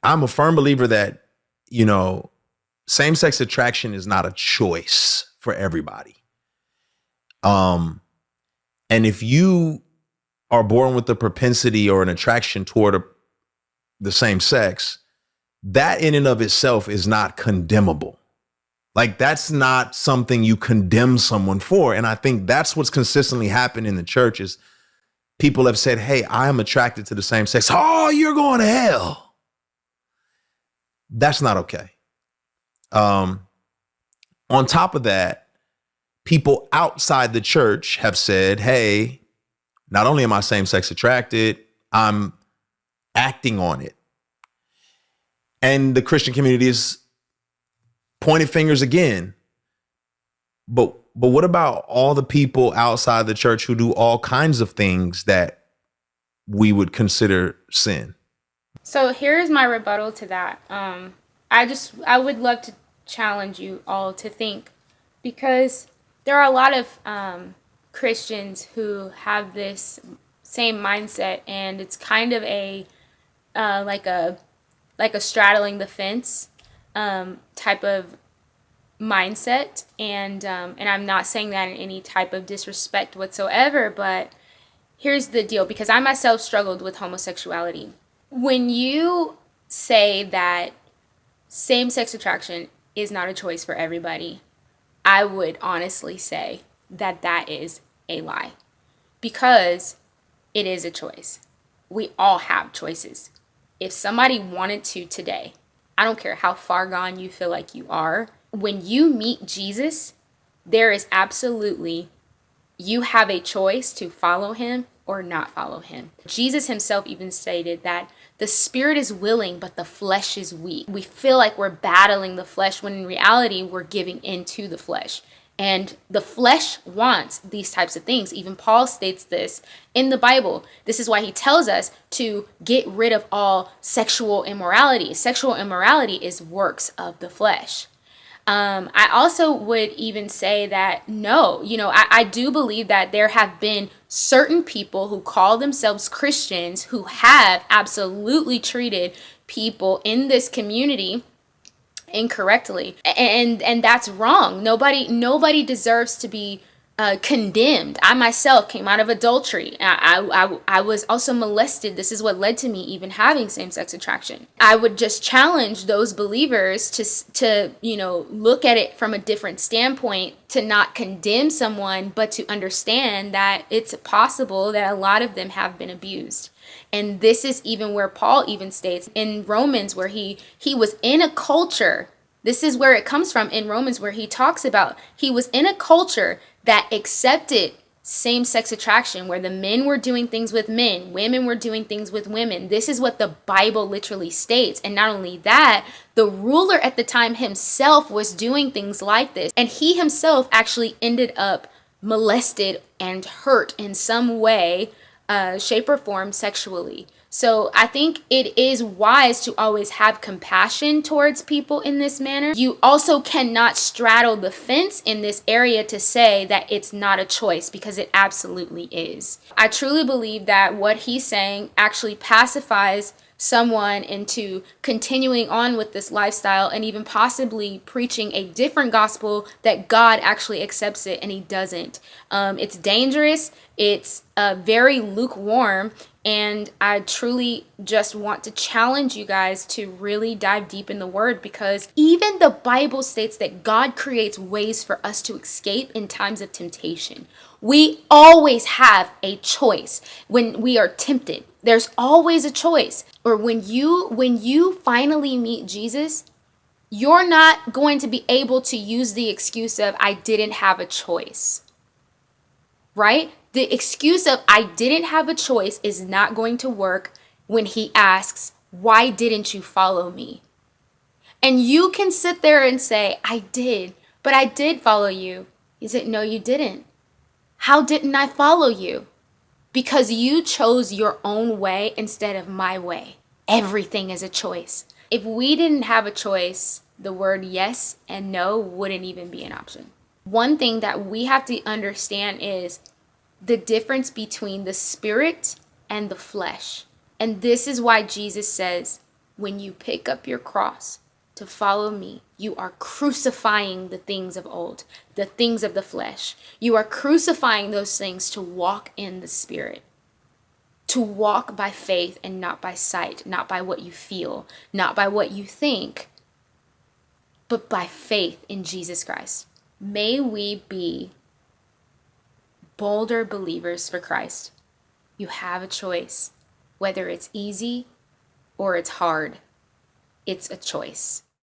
I'm a firm believer that, you know, same-sex attraction is not a choice for everybody. Um, and if you are born with a propensity or an attraction toward the same sex, that in and of itself is not condemnable. Like, that's not something you condemn someone for. And I think that's what's consistently happened in the church is people have said, hey, I am attracted to the same sex. Oh, you're going to hell. That's not okay. On top of that, people outside the church have said, hey, not only am I same sex attracted, I'm acting on it. And the Christian community is pointing fingers again. But what about all the people outside the church who do all kinds of things that we would consider sin? So here's my rebuttal to that. I would love to challenge you all to think, because there are a lot of Christians who have this same mindset, and it's kind of a like a straddling the fence type of mindset, and I'm not saying that in any type of disrespect whatsoever, but here's the deal, because I myself struggled with homosexuality. When you say that same-sex attraction is not a choice for everybody, I would honestly say that that is a lie, because it is a choice. We all have choices. If somebody wanted to today, I don't care how far gone you feel like you are, when you meet Jesus, there is absolutely, you have a choice to follow him or not follow him. Jesus himself even stated that the spirit is willing, but the flesh is weak. We feel like we're battling the flesh when in reality we're giving into the flesh. And the flesh wants these types of things. Even Paul states this in the Bible. This is why he tells us to get rid of all sexual immorality. Sexual immorality is works of the flesh. I also would even say that no, I do believe that there have been certain people who call themselves Christians who have absolutely treated people in this community incorrectly, and that's wrong. Nobody deserves to be condemned. I myself came out of adultery. I was also molested. This is what led to me even having same-sex attraction. I would just challenge those believers to look at it from a different standpoint, to not condemn someone, but to understand that it's possible that a lot of them have been abused. And this is even where Paul even states in Romans, where he was in a culture. This is where it comes from in Romans, where he talks about he was in a culture that accepted same-sex attraction, where the men were doing things with men, women were doing things with women. This is what the Bible literally states. And not only that, the ruler at the time himself was doing things like this. And he himself actually ended up molested and hurt in some way, shape or form sexually. So I think it is wise to always have compassion towards people in this manner. You also cannot straddle the fence in this area to say that it's not a choice, because it absolutely is. I truly believe that what he's saying actually pacifies someone into continuing on with this lifestyle and even possibly preaching a different gospel that God actually accepts it and he doesn't. It's dangerous. It's very lukewarm. And I truly just want to challenge you guys to really dive deep in the word, because even the Bible states that God creates ways for us to escape in times of temptation. We always have a choice when we are tempted. There's always a choice. Or when you finally meet Jesus, you're not going to be able to use the excuse of I didn't have a choice. Right? The excuse of I didn't have a choice is not going to work when he asks, why didn't you follow me? And you can sit there and say, I did, but I did follow you. He said, no, you didn't. How didn't I follow you? Because you chose your own way instead of my way. Everything is a choice. If we didn't have a choice, the word yes and no wouldn't even be an option. One thing that we have to understand is the difference between the spirit and the flesh. And this is why Jesus says, when you pick up your cross to follow me, you are crucifying the things of old, the things of the flesh. You are crucifying those things to walk in the Spirit, to walk by faith and not by sight, not by what you feel, not by what you think, but by faith in Jesus Christ. May we be bolder believers for Christ. You have a choice, whether it's easy or it's hard. It's a choice.